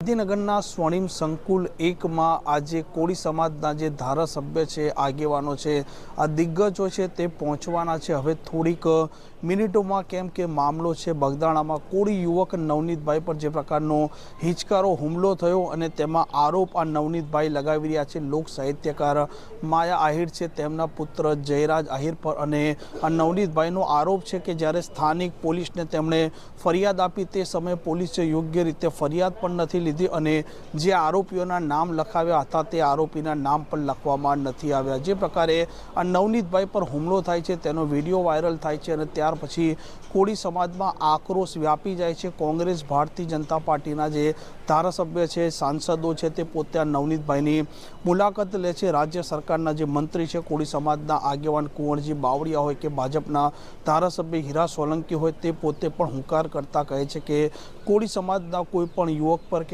ગાંધીનગરના સ્વર્ણિમ સંકુલ એકમાં આજે કોળી સમાજના જે ધારાસભ્ય છે, આગેવાનો છે, આ દિગ્ગજો છે તે પહોંચવાના છે હવે થોડીક મિનિટોમાં, કેમ કે મામલો છે બગદાણામાં કોળી યુવક નવનીતભાઈ પર જે પ્રકારનો હિચકારો હુમલો થયો અને તેમાં આરોપ આ નવનીતભાઈ લગાવી રહ્યા છે લોક સાહિત્યકાર માયા આહિર છે તેમના પુત્ર જયરાજ આહિર પર। અને આ નવનીતભાઈનો આરોપ છે કે જ્યારે સ્થાનિક પોલીસને તેમણે ફરિયાદ આપી તે સમયે પોલીસે યોગ્ય રીતે ફરિયાદ પણ નથી લીધી અને જે આરોપીઓના નામ લખાવ્યા હતા તે આરોપીના નામ પણ લખવામાં નથી આવ્યા। જે પ્રકારે આ નવનીતભાઈ પર હુમલો થાય છે તેનો વિડીયો વાયરલ થાય છે અને ત્યાર પછી કોળી સમાજમાં આક્રોશ વ્યાપી જાય છે। કોંગ્રેસ, ભારતીય જનતા પાર્ટીના જે ધારાસભ્ય છે, સાંસદો છે તે પોતે આ નવનીતભાઈની મુલાકાત લે છે। રાજ્ય સરકારના જે મંત્રી છે, કોળી સમાજના આગેવાન કુંવરજી બાવળિયા હોય કે ભાજપના ધારાસભ્ય હીરા સોલંકી હોય તે પોતે પણ હુંકાર કરતા કહે છે કે કોળી સમાજના કોઈ પણ યુવક પર કે